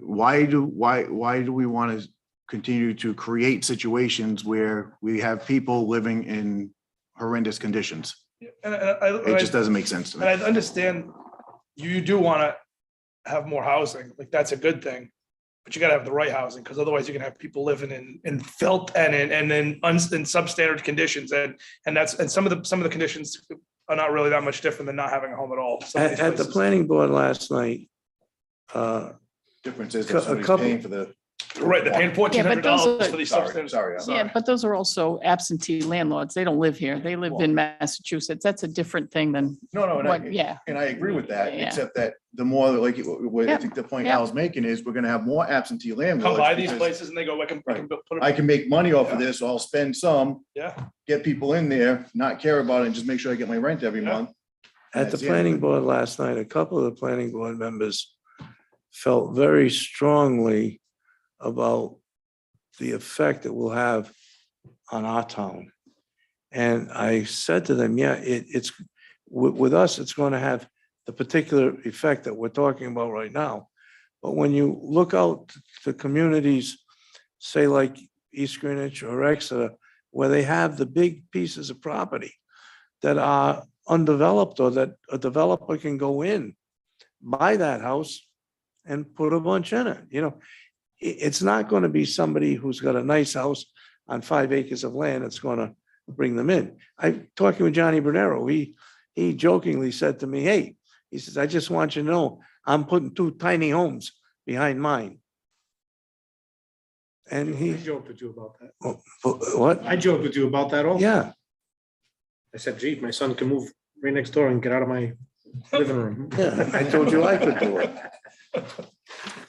why do we want to continue to create situations where we have people living in horrendous conditions? and It just doesn't make sense to And me. I understand you do want to have more housing, like that's a good thing. But you gotta have the right housing, because otherwise you're gonna have people living in filth and in substandard conditions. And some of the conditions are not really that much different than not having a home at all. Some of these At the places. planning board last night, Difference is a that somebody's couple- paying for the. Right, they're paying $1,400 are- for these Sorry, substandard. sorry. yeah, but those are also absentee landlords. They don't live here. They live in Massachusetts. That's a different thing than No, and what, yeah. And I agree with that, Yeah. except that the more, like, what I Yep, think the point yep. Al's making is we're gonna have more absentee landlords. Come by these because places and they go, I can put I it, can make money off of Yeah. this, so I'll spend some, yeah. get people in there, not care about it, and just make sure I get my rent every Yeah. month. at the That's the end of planning it. board last night, a couple of the planning board members felt very strongly about the effect it will have on our town. And I said to them, yeah, it's, with us, it's going to have the particular effect that we're talking about right now. But when you look out to communities, say like East Greenwich or Exeter, where they have the big pieces of property that are undeveloped, or that a developer can go in, buy that house and put a bunch in it, it's not going to be somebody who's got a nice house on 5 acres of land that's going to bring them in. I talking with Johnny Bernero, he jokingly said to me, hey, he says, I just want you to know, I'm putting 2 tiny homes behind mine. And I he, joked with you about that. what? I joked with you about that also. Yeah, I said, gee, my son can move right next door and get out of my living room. yeah, I told you I could do it.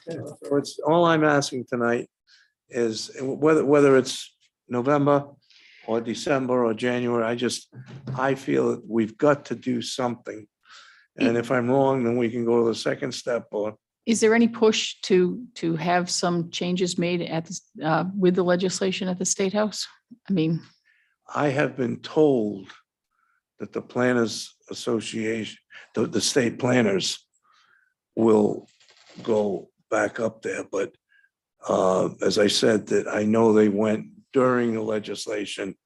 So it's, all I'm asking tonight is whether it's November or December or January, I feel that we've got to do something. And if I'm wrong, then we can go to the second step, or Is there any push to have some changes made at this, with the legislation at the State House? I mean, I have been told that the Planners Association, the state planners will go back up there, but as I said, that I know they went during the legislation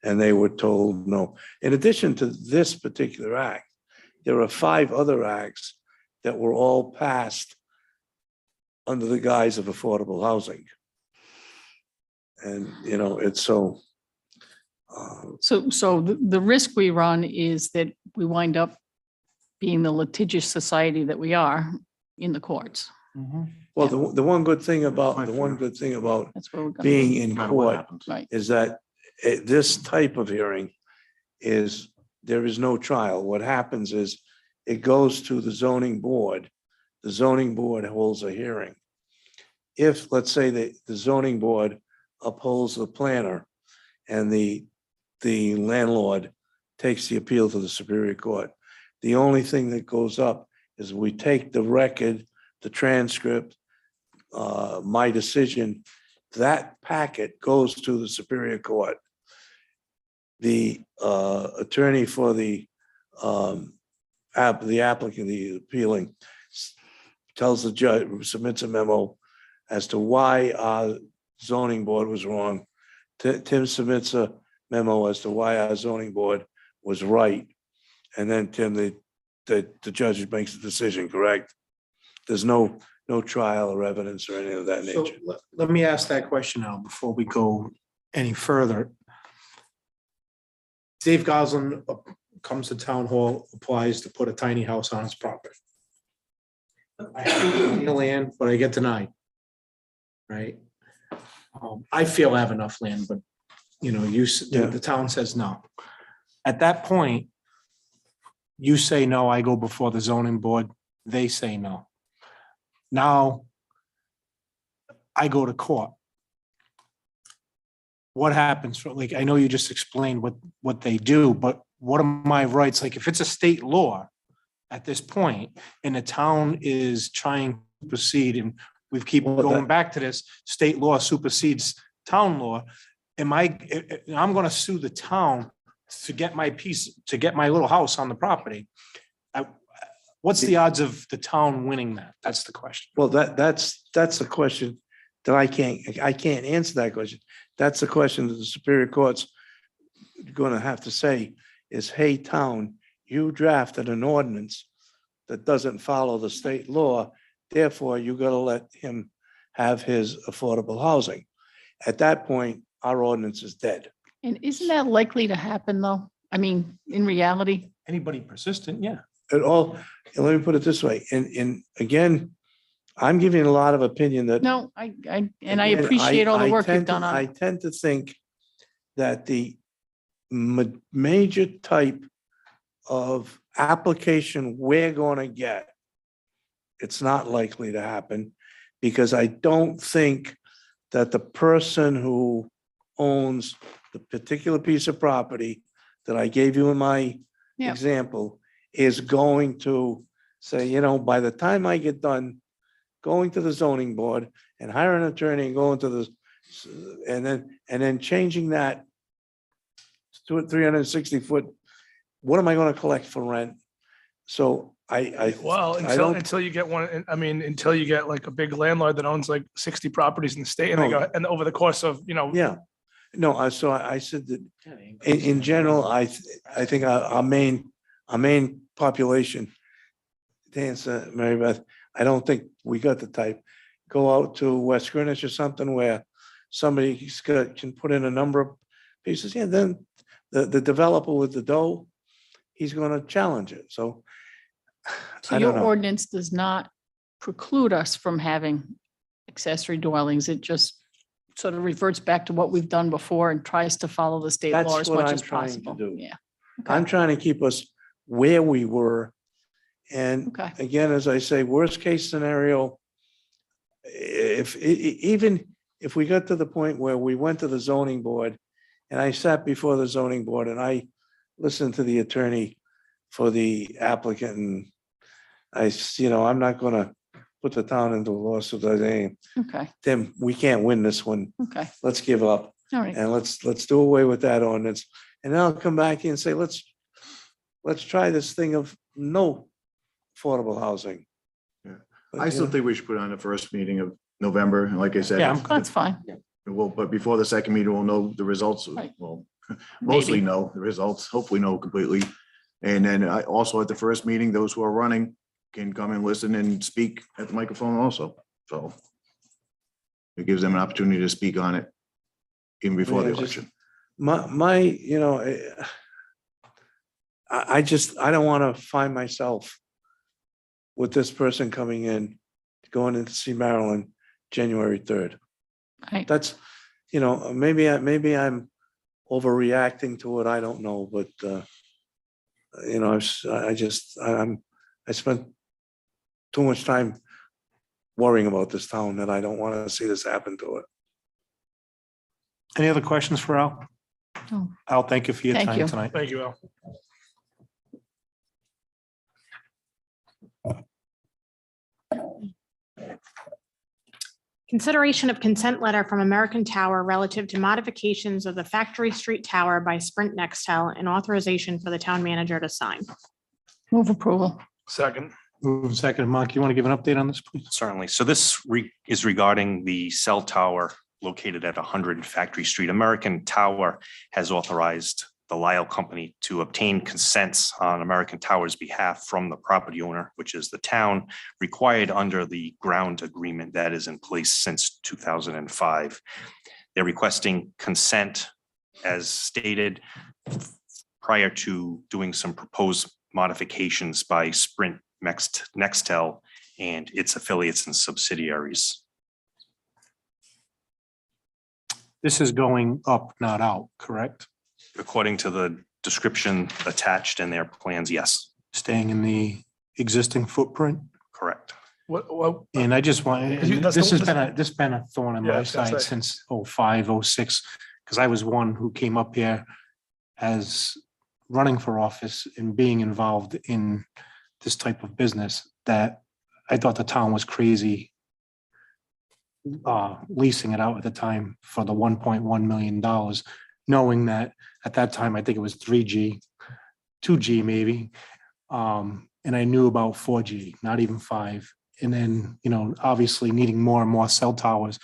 and they were told no. In addition to this particular act, there are 5 other acts that were all passed under the guise of affordable housing. And, it's so. so the risk we run is that we wind up being the litigious society that we are in the courts. Well, the one good thing about, That's where we're going. being in No matter what court happens. Right. is that this type of hearing is, there is no trial. What happens is it goes to the zoning board. The zoning board holds a hearing. If, let's say, the zoning board upholds the planner and the landlord takes the appeal to the Superior Court, the only thing that goes up is we take the record, the transcript, my decision, that packet goes to the Superior Court. The attorney for the applicant, the appealing, tells the judge, submits a memo as to why our zoning board was wrong. Tim submits a memo as to why our zoning board was right. And then Tim, the judge makes a decision, correct? There's no trial or evidence or anything of that So nature. let me ask that question now before we go any further. Dave Goslin comes to town hall, applies to put a tiny house on his property. I have the land, but I get denied. Right? I feel I have enough land, but you know, the town says no. At that point, you say no, I go before the zoning board, they say no. Now I go to court. What happens for, like, I know you just explained what they do, but what are my rights? Like, if it's a state law at this point and the town is trying to proceed and we keep going back to this, state law supersedes town law. I'm gonna sue the town to get my piece, to get my little house on the property. What's the odds of the town winning that? That's the question. Well, that's the question that I can't answer that question. That's the question that the Superior Court's gonna have to say is, hey, town, you drafted an ordinance that doesn't follow the state law, therefore you gotta let him have his affordable housing. At that point, our ordinance is dead. And isn't that likely to happen, though? I mean, in reality? Anybody persistent, yeah. At all, and let me put it this way, and again, I'm giving a lot of opinion that. No, I Again, appreciate all the I work tend you've done to- on I it. tend to think that the major type of application we're gonna get, it's not likely to happen, because I don't think that the person who owns the particular piece of property that I gave you in my Yeah. example is going to say, you know, by the time I get done going to the zoning board and hire an attorney and going to the, and then changing that to a 360-foot, what am I gonna collect for rent? So Well, I don't- until you get one, I mean, until you get like a big landlord that owns like 60 properties in the state and they No. go, and over the course of, yeah. No, I said that in general, I think our main population, to answer Mary Beth, I don't think we got the type. Go out to West Greenwich or something where somebody can put in a number of pieces, yeah, then the developer with the dough, he's gonna challenge it, so. So I your don't know. ordinance does not preclude us from having accessory dwellings. It just sort of reverts back to what we've done before and tries to follow the state That's law as what much I'm as trying to possible. do. Yeah. I'm trying to keep us where we were. And Okay. again, as I say, worst case scenario, even if we got to the point where we went to the zoning board and I sat before the zoning board and I listened to the attorney for the applicant and I'm not gonna put the town into a lawsuit, Okay. then we can't win this one. Okay. Let's give up. All right. And let's do away with that ordinance. And then I'll come back and say, let's try this thing of no affordable housing. Yeah. But, I still you know, think we should put it on the first meeting of November, and like I said. Yeah, That's fine. But before the second meeting, we'll know the results. Right. Well, mostly Maybe. know the results, hopefully know completely. And then I also at the first meeting, those who are running can come and listen and speak at the microphone also. So it gives them an opportunity to speak on it even before the Yeah, just- election. I don't want to find myself with this person coming in, going in to see Marilyn January 3rd. Right. That's, maybe I'm overreacting to it. I don't know, but I spent too much time worrying about this town that I don't want to see this happen to it. Any other questions for Al? No. Al, thank you for your Thank time you. tonight. thank you, Al. Consideration of consent letter from American Tower relative to modifications of the Factory Street Tower by Sprint Nextel and authorization for the town manager to sign. Move approval. Second, Move second. Mark, you want to give an update on this, please? Certainly. So this is regarding the cell tower located at 100 Factory Street. American Tower has authorized the Lyle Company to obtain consents on American Tower's behalf from the property owner, which is the town, required under the ground agreement that is in place since 2005. They're requesting consent as stated prior to doing some proposed modifications by Sprint, Nextel, and its affiliates and subsidiaries. This is going up, not out, correct? According to the description attached in their plans, yes, Staying in the existing footprint. correct. What, And I just want, Because you- that's this the- has been a thorn in Yeah, I my was gonna side say. since 05, 06, because I was one who came up here as running for office and being involved in this type of business that I thought the town was crazy leasing it out at the time for the $1.1 million, knowing that at that time, I think it was 3G, 2G maybe. And I knew about 4G, not even 5. And then, you know, obviously needing more and more cell towers.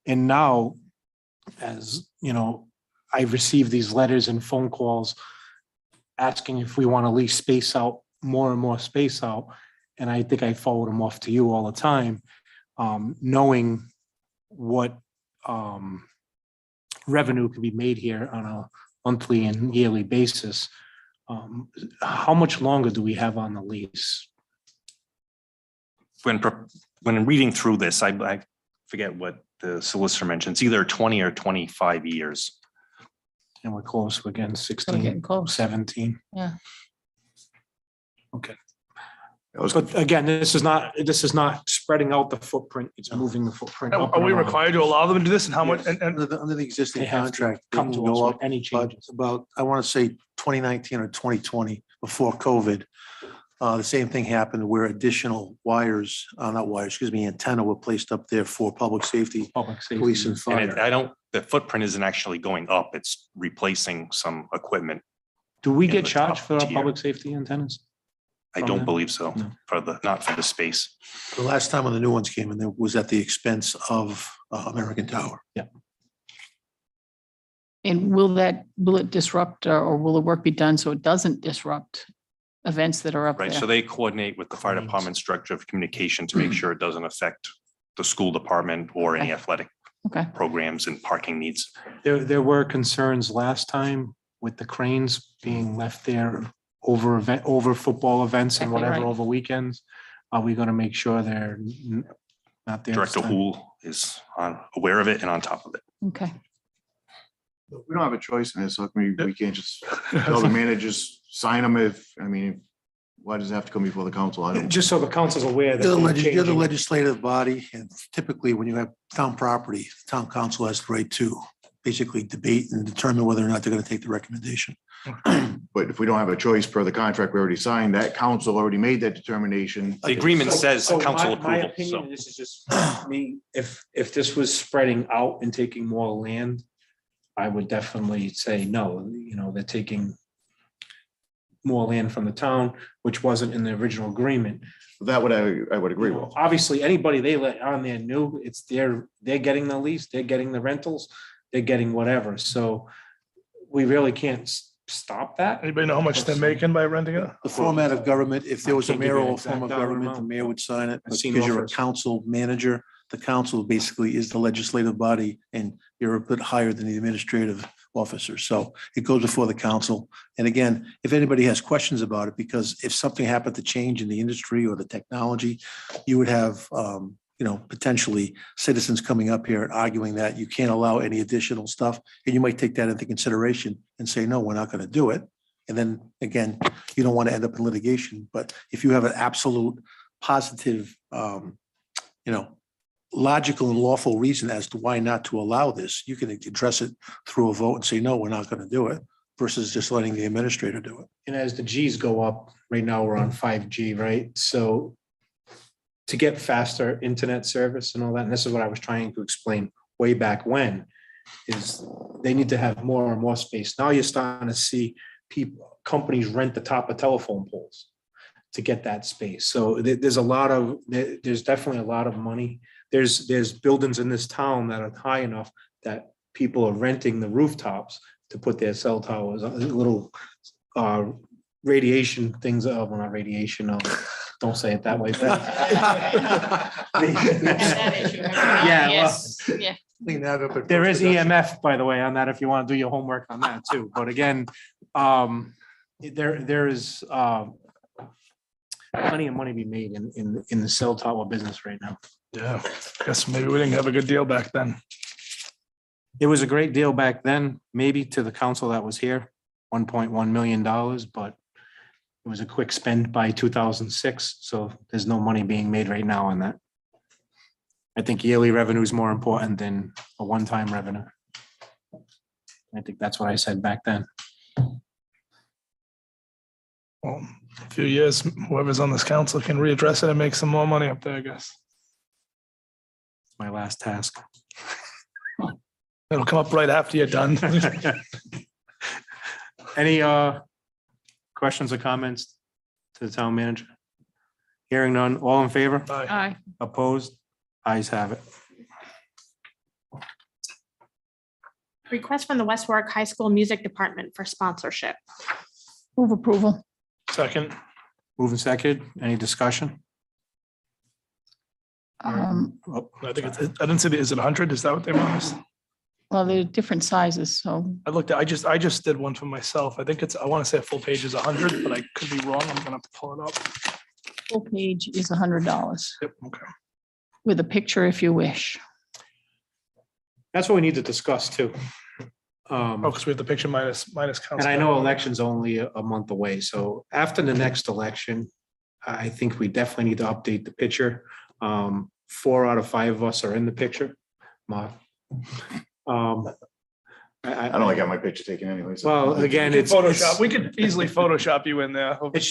And now, as you know, I've received these letters and phone calls asking if we want to lease space out, more and more space out. And I think I forward them off to you all the time, knowing what revenue can be made here on a monthly and yearly basis. How much longer do we have on the lease? When reading through this, I forget what the solicitor mentioned. It's either 20 or 25 years. And we're close, we're getting We're 16, getting close. 17. Yeah. Okay. That was- But again, this is not spreading out the footprint, it's moving the footprint. up are and we around. required to allow them to do this and how much, Yes. and Under the existing They have to contract, they come can to go us with up any but changes. about, I want to say 2019 or 2020, before COVID. The same thing happened where additional wires, not wires, excuse me, antenna were placed up there for public safety, Public safety. police and And fire. the footprint isn't actually going up, it's replacing some equipment. Do we in get the charged top for our tier. public safety antennas? I From don't them? believe so, No. not for the space. The last time when the new ones came in, it was at the expense of American Tower. And will it disrupt or will the work be done so it doesn't disrupt events that are up Right, so there? they coordinate with the fire Cranes. department's director of communication to make sure it doesn't affect the school department or any Okay. athletic Okay, programs and parking needs. There were concerns last time with the cranes being left there over football events and Exactly whatever right. over weekends. Are we gonna make sure they're not there? this Director time? Hool is aware of it and on top of it. okay. We don't have a choice in this, so we can't just tell the managers, sign them why does it have to come before the council? I don't. Just so the council's aware that. You're they're the changing. legislative body, and typically when you have town property, town council has the right to basically debate and determine whether or not they're going to take the recommendation. But if we don't have a choice per the contract we already signed, that council already made that determination. The agreement says So council my approval, opinion, so. this is just me, if this was spreading out and taking more land, I would definitely say no, you know, they're taking more land from the town, which wasn't in the original agreement. That would, I would agree You know, with. Obviously, anybody they let on there new, it's they're getting the lease, they're getting the rentals, they're getting whatever, so we really can't stop that. anybody know how much they're making by renting it? The format of government, if there was a I can't give you an mayoral exact form of dollar government, the amount. mayor would sign it. I've But seen because you're a offers. council manager, the council basically is the legislative body and you're a bit higher than the administrative officer. So it goes before the council. And again, if anybody has questions about it, because if something happened to change in the industry or the technology, you would have, potentially citizens coming up here and arguing that you can't allow any additional stuff. And you might take that into consideration and say, no, we're not going to do it. And then again, you don't want to end up in litigation. But if you have an absolute positive, logical and lawful reason as to why not to allow this, you can address it through a vote and say, no, we're not going to do it, versus just letting the administrator do it. And as the Gs go up, right now we're on 5G, right? So to get faster internet service and all that, and this is what I was trying to explain way back when, is they need to have more and more space. Now you're starting to see companies rent the top of telephone poles to get that space. So there's definitely a lot of money. There's buildings in this town that are high enough that people are renting the rooftops to put their cell towers, little radiation things, well, not radiation, don't say it that way. but- Yeah, well, Yeah. Clean that up. there is EMF, by the way, on that, if you want to do your homework on that too. But again, there is plenty of money to be made in the cell tower business right now. Yeah, guess maybe we didn't have a good deal back then. It was a great deal back then, maybe to the council that was here, $1.1 million, but it was a quick spend by 2006, so there's no money being made right now on that. I think yearly revenue is more important than a one-time revenue. I think that's what I said back then. Well, a few years, whoever's on this council can readdress it and make some more money up there, I guess. My last task. It'll come up right after you're done. Any questions or comments to the town manager? Hearing none, all in favor? Aye. Aye. Opposed? Ayes have it. Request from the West Warwick High School Music Department for sponsorship. Move approval. Second. Moving second, any discussion? Oh, I think I didn't see is it 100? Is that what they want us? Well, they're different sizes, so I looked at, I just did one for myself. I think I want to say a full page is 100, but I could be wrong. I'm gonna have to pull it up. full page is $100 Yep, okay. with a picture if you wish. That's what we need to discuss too. Oh, because we have the picture minus council. And I know election's only a month away, so after the next election, I think we definitely need to update the picture. 4 out of 5 of us are in the picture. Mark. I don't got my picture taken anyways. Well, again, it's Photoshop, we could easily Photoshop you in there. it's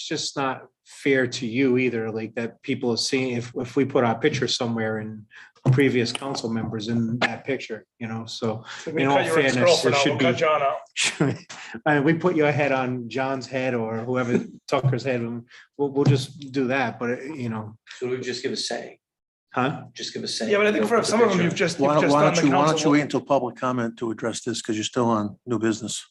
just not fair to you either, like that people are seeing if we put our picture somewhere and previous council members in that picture, so We in cut all your fairness, ex-girlfriend there out, should we'll be. cut John out. And we put your head on John's head or whoever Tucker's head, and we'll just do that, but So we just give a say, huh? just give a say. Yeah, but I think for some of them, you've just Why done don't the you wait council. until public comment to address this, because you're still on new business.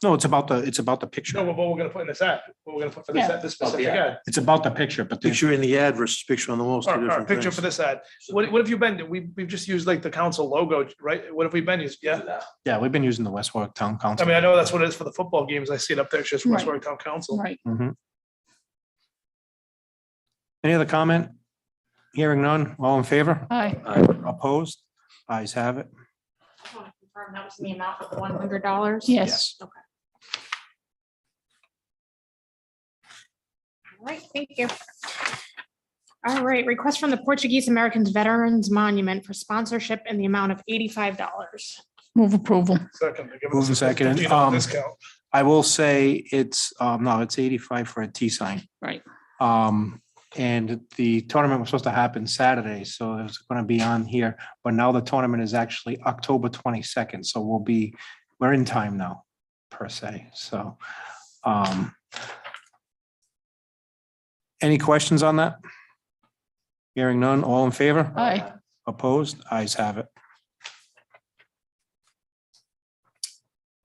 No, it's about the No, picture. what we're gonna put in this ad, what we're gonna put for this Yeah. ad, this specific yeah. ad. It's about the picture, but Picture in the ad versus picture on the wall. is two All right, different picture things. for this ad. What have you been? We've just used like the council logo, right? What have we been using? Yeah. yeah, we've been using the West Warwick Town I Council. mean, I know that's what it is for the football games. I see it up there. It's just West Right. Warwick Town Council. Right. Mhm. Any other comment? Hearing none, all in favor? Aye. Opposed? Ayes have it. I want to confirm that was the amount of $100. Yes. Okay. All right, thank you. All right, request from the Portuguese Americans Veterans Monument for sponsorship in the amount of $85. Move approval. Second. they're giving us Moving a second. $15 discount. I will say it's, no, it's 85 for a T sign. Right. And the tournament was supposed to happen Saturday, so it's going to be on here, but now the tournament is actually October 22nd, so we're in time now, per se, so. Any questions on that? Hearing none, all in favor? Aye. Opposed? Ayes have it.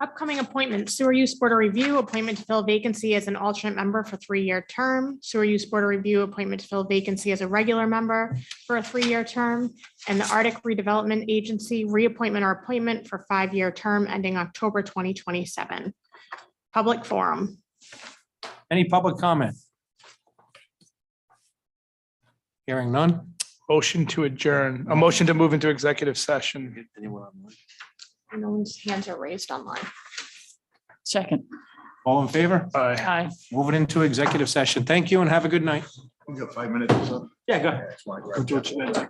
Upcoming appointments, Sewer Use Board of Review, appointment to fill vacancy as an alternate member for 3-year term. Sewer Use Board of Review, appointment to fill vacancy as a regular member for a 3-year term. And the Arctic Redevelopment Agency, reappointment or appointment for 5-year term ending October 2027. Public forum. Any public comment? Hearing none? Motion to adjourn, a motion to move into executive session. No one's hands are raised online. Second. All in favor? Aye. Aye. Moving into executive session. Thank you and have a good night. We got 5 minutes or so. Yeah, go ahead. That's why I grabbed that.